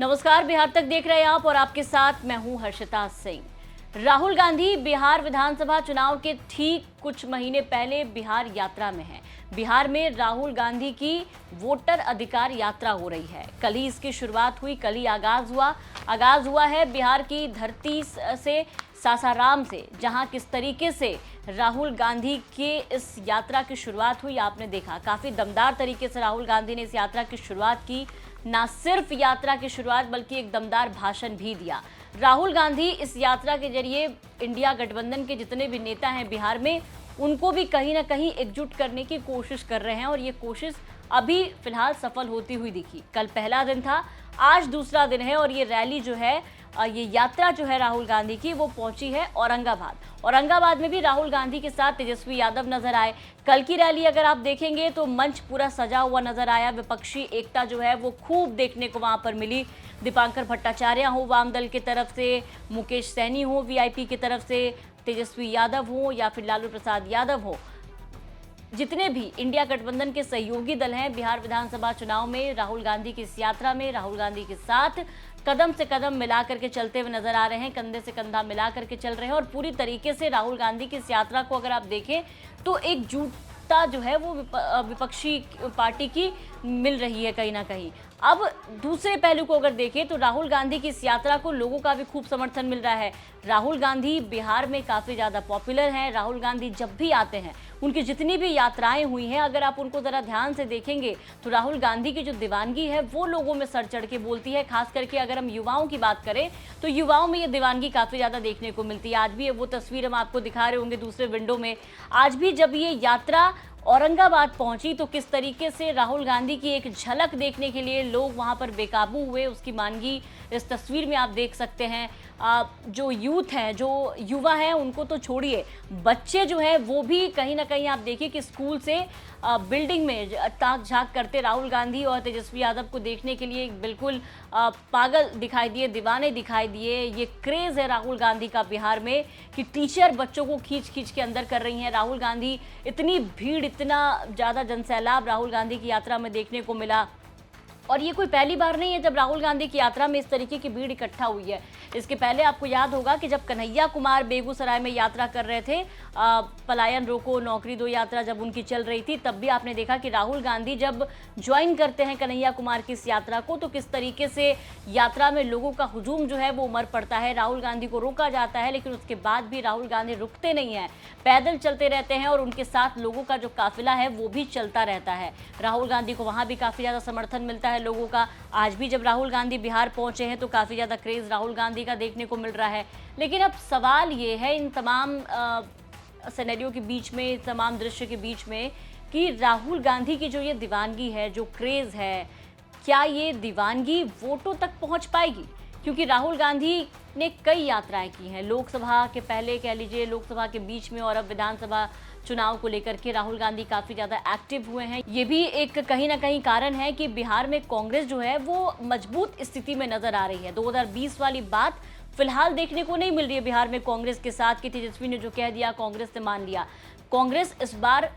नमस्कार, बिहार तक देख रहे हैं आप और आपके साथ मैं हूं हर्षिता सिंह। राहुल गांधी बिहार विधानसभा चुनाव के ठीक कुछ महीने पहले बिहार यात्रा में हैं। बिहार में राहुल गांधी की वोटर अधिकार यात्रा हो रही है। कल ही इसकी शुरुआत हुई, कल ही आगाज हुआ है बिहार की धरती से, सासाराम से, जहां किस तरीके से राहुल गांधी के इस यात्रा की शुरुआत हुई। आपने देखा काफी दमदार तरीके से राहुल गांधी ने इस यात्रा की शुरुआत की। ना सिर्फ यात्रा की शुरुआत बल्कि एक दमदार भाषण भी दिया। राहुल गांधी इस यात्रा के जरिए इंडिया गठबंधन के जितने भी नेता हैं बिहार में, उनको भी कहीं ना कहीं एकजुट करने की कोशिश कर रहे हैं और ये कोशिश अभी फिलहाल सफल होती हुई दिखी। कल पहला दिन था, आज दूसरा दिन है और ये रैली जो है, ये यात्रा जो है राहुल गांधी की, वो पहुंची है औरंगाबाद में भी राहुल गांधी के साथ तेजस्वी यादव नजर आए। कल की रैली अगर आप देखेंगे तो मंच पूरा सजा हुआ नजर आया। विपक्षी एकता जो है वो खूब देखने को वहां पर मिली। दीपांकर भट्टाचार्य हो वाम दल की तरफ से, मुकेश सैनी हो वीआईपी की तरफ से, तेजस्वी यादव हो या फिर लालू प्रसाद यादव हो, जितने भी इंडिया गठबंधन के सहयोगी दल हैं, बिहार विधानसभा चुनाव में राहुल गांधी की इस यात्रा में राहुल गांधी के साथ कदम से कदम मिला करके चलते हुए नजर आ रहे हैं, कंधे से कंधा मिला करके चल रहे हैं। और पूरी तरीके से राहुल गांधी की इस यात्रा को अगर आप देखें तो एकजुटता जो है वो विपक्षी पार्टी की मिल रही है कहीं ना कहीं। अब दूसरे पहलू को अगर देखें तो राहुल गांधी की इस यात्रा को लोगों का भी खूब समर्थन मिल रहा है। राहुल गांधी बिहार में काफ़ी ज़्यादा पॉपुलर हैं। राहुल गांधी जब भी आते हैं, उनकी जितनी भी यात्राएं हुई हैं, अगर आप उनको ज़रा ध्यान से देखेंगे तो राहुल गांधी की जो दीवानगी है वो लोगों में सर चढ़ के बोलती है। खास करके अगर हम युवाओं की बात करें तो युवाओं में ये दीवानगी काफ़ी ज़्यादा देखने को मिलती है। आज भी वो तस्वीर हम आपको दिखा रहे होंगे दूसरे विंडो में। आज भी जब ये यात्रा औरंगाबाद पहुंची तो किस तरीके से राहुल गांधी की एक झलक देखने के लिए लोग वहां पर बेकाबू हुए, उसकी मानगी इस तस्वीर में आप देख सकते हैं। जो यूथ है, जो युवा हैं, उनको तो छोड़िए, बच्चे जो हैं वो भी कहीं ना कहीं आप देखिए कि स्कूल से बिल्डिंग में ताक झांक करते राहुल गांधी और तेजस्वी यादव को देखने के लिए बिल्कुल पागल दिखाई दिए, दीवाने दिखाई दिए। ये क्रेज़ है राहुल गांधी का बिहार में कि टीचर बच्चों को खींच खींच के अंदर कर रही हैं। राहुल गांधी, इतनी भीड़, इतना ज़्यादा जनसैलाब राहुल गांधी की यात्रा में देखने को मिला। और ये कोई पहली बार नहीं है जब राहुल गांधी की यात्रा में इस तरीके की भीड़ इकट्ठा हुई है। इसके पहले आपको याद होगा कि जब कन्हैया कुमार बेगूसराय में यात्रा कर रहे थे, पलायन रोको नौकरी दो यात्रा जब उनकी चल रही थी, तब भी आपने देखा कि राहुल गांधी जब ज्वाइन करते हैं कन्हैया कुमार की इस यात्रा को तो किस तरीके से यात्रा में लोगों का हुजूम जो है वो उमड़ पड़ता है। राहुल गांधी को रोका जाता है, लेकिन उसके बाद भी राहुल गांधी रुकते नहीं हैं, पैदल चलते रहते हैं और उनके साथ लोगों का जो काफिला है वो भी चलता रहता है। राहुल गांधी को वहाँ भी काफ़ी ज़्यादा समर्थन मिलता है लोगों का। आज भी जब राहुल गांधी बिहार पहुंचे हैं तो काफ़ी ज़्यादा क्रेज़ राहुल गांधी का देखने को मिल रहा है। लेकिन अब सवाल ये है इन तमाम सिनेरियो के बीच में, तमाम दृश्य के बीच में, कि राहुल गांधी की जो ये दीवानगी है, जो क्रेज़ है, क्या ये दीवानगी वोटों तक पहुंच पाएगी? क्योंकि राहुल गांधी ने कई यात्राएं की हैं, लोकसभा के पहले कह लीजिए, लोकसभा के बीच में, और अब विधानसभा चुनाव को लेकर के राहुल गांधी काफ़ी ज़्यादा एक्टिव हुए हैं। ये भी एक कहीं ना कहीं कारण है कि बिहार में कांग्रेस जो है वो मजबूत स्थिति में नजर आ रही है। 2020 वाली बात फिलहाल देखने को नहीं मिल रही है बिहार में कांग्रेस के साथ कि तेजस्वी ने जो कह दिया कांग्रेस ने मान लिया। कांग्रेस इस बार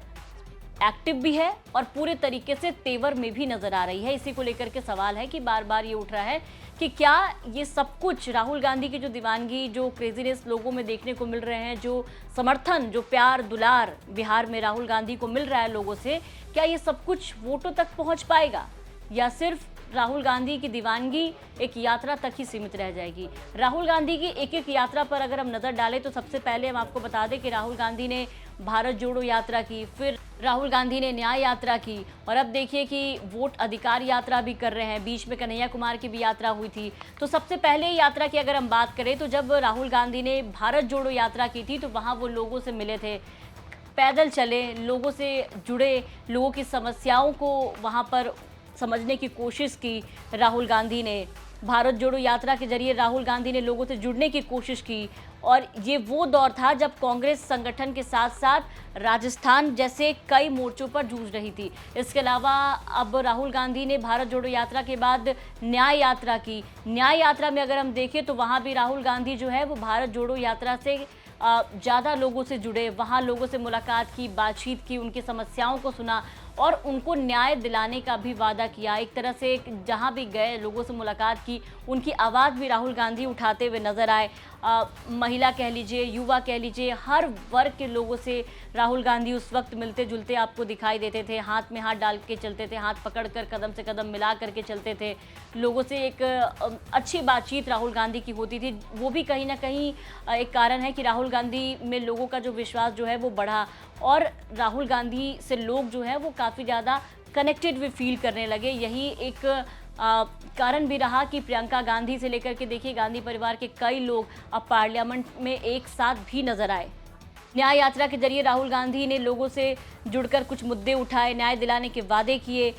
एक्टिव भी है और पूरे तरीके से तेवर में भी नजर आ रही है। इसी को लेकर के सवाल है कि बार बार ये उठ रहा है कि क्या ये सब कुछ राहुल गांधी की जो दीवानगी, जो क्रेजीनेस लोगों में देखने को मिल रहे हैं, जो समर्थन, जो प्यार दुलार बिहार में राहुल गांधी को मिल रहा है लोगों से, क्या ये सब कुछ वोटों तक पहुंच पाएगा या सिर्फ राहुल गांधी की दीवानगी एक यात्रा तक ही सीमित रह जाएगी? राहुल गांधी की एक एक यात्रा पर अगर हम नज़र डालें तो सबसे पहले हम आपको बता दें कि राहुल गांधी ने भारत जोड़ो यात्रा की, फिर राहुल गांधी ने न्याय यात्रा की, और अब देखिए कि वोट अधिकार यात्रा भी कर रहे हैं। बीच में कन्हैया कुमार की भी यात्रा हुई थी। तो सबसे पहले यात्रा की अगर हम बात करें तो जब राहुल गांधी ने भारत जोड़ो यात्रा की थी तो वहाँ वो लोगों से मिले थे, पैदल चले, लोगों से जुड़े, लोगों की समस्याओं को वहाँ पर समझने की कोशिश की। राहुल गांधी ने भारत जोड़ो यात्रा के जरिए राहुल गांधी ने लोगों से जुड़ने की कोशिश की। और ये वो दौर था जब कांग्रेस संगठन के साथ साथ राजस्थान जैसे कई मोर्चों पर जूझ रही थी। इसके अलावा अब राहुल गांधी ने भारत जोड़ो यात्रा के बाद न्याय यात्रा की। न्याय यात्रा में अगर हम देखें तो वहाँ भी राहुल गांधी जो है वो भारत जोड़ो यात्रा से ज़्यादा लोगों से जुड़े, वहाँ लोगों से मुलाकात की, बातचीत की, उनकी समस्याओं को सुना और उनको न्याय दिलाने का भी वादा किया। एक तरह से जहां भी गए, लोगों से मुलाकात की, उनकी आवाज़ भी राहुल गांधी उठाते हुए नजर आए। महिला कह लीजिए, युवा कह लीजिए, हर वर्ग के लोगों से राहुल गांधी उस वक्त मिलते जुलते आपको दिखाई देते थे। हाथ में हाथ डाल के चलते थे, हाथ पकड़कर कदम से कदम मिला करके चलते थे। लोगों से एक अच्छी बातचीत राहुल गांधी की होती थी। वो भी कहीं ना कहीं एक कारण है कि राहुल गांधी में लोगों का जो विश्वास जो है वो बढ़ा, और राहुल गांधी से लोग जो है वो काफ़ी ज़्यादा कनेक्टेड भी फील करने लगे। यही एक कारण भी रहा कि प्रियंका गांधी से लेकर के देखिए, गांधी परिवार के कई लोग अब पार्लियामेंट में एक साथ भी नजर आए। न्याय यात्रा के जरिए राहुल गांधी ने लोगों से जुड़कर कुछ मुद्दे उठाए, न्याय दिलाने के वादे किए,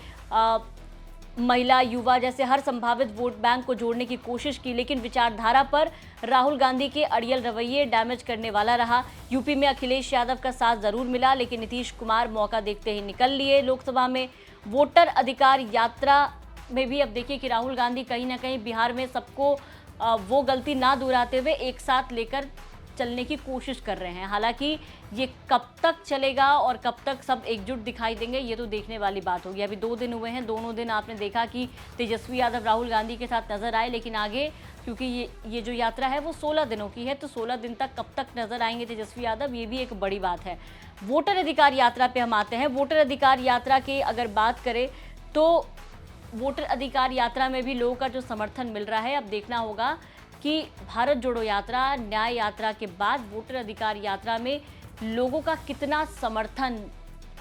महिला, युवा जैसे हर संभावित वोट बैंक को जोड़ने की कोशिश की। लेकिन विचारधारा पर राहुल गांधी के अड़ियल रवैये डैमेज करने वाला रहा। यूपी में अखिलेश यादव का साथ जरूर मिला, लेकिन नीतीश कुमार मौका देखते ही निकल लिए। लोकसभा में वोटर अधिकार यात्रा में भी अब देखिए कि राहुल गांधी कहीं ना कहीं बिहार में सबको वो गलती ना दोहराते हुए एक साथ लेकर चलने की कोशिश कर रहे हैं। हालांकि ये कब तक चलेगा और कब तक सब एकजुट दिखाई देंगे, ये तो देखने वाली बात होगी। अभी 2 दिन हुए हैं, दोनों दिन आपने देखा कि तेजस्वी यादव राहुल गांधी के साथ नजर आए, लेकिन आगे क्योंकि ये जो यात्रा है वो 16 दिनों की है, तो 16 दिन तक कब तक नजर आएंगे तेजस्वी यादव, ये भी एक बड़ी बात है। वोटर अधिकार यात्रा पे हम आते हैं। वोटर अधिकार यात्रा की अगर बात करें तो वोटर अधिकार यात्रा में भी लोगों का जो समर्थन मिल रहा है, अब देखना होगा कि भारत जोड़ो यात्रा, न्याय यात्रा के बाद वोटर अधिकार यात्रा में लोगों का कितना समर्थन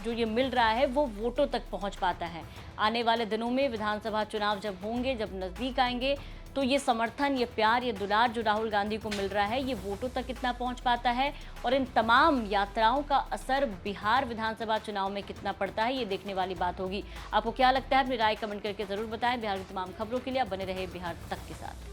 जो ये मिल रहा है वो वोटों तक पहुंच पाता है। आने वाले दिनों में विधानसभा चुनाव जब होंगे, जब नज़दीक आएंगे, तो ये समर्थन, ये प्यार, ये दुलार जो राहुल गांधी को मिल रहा है, ये वोटों तक कितना पहुंच पाता है और इन तमाम यात्राओं का असर बिहार विधानसभा चुनाव में कितना पड़ता है, ये देखने वाली बात होगी। आपको क्या लगता है, अपनी राय कमेंट करके ज़रूर बताएं। बिहार की तमाम खबरों के लिए आप बने रहे बिहार तक के साथ।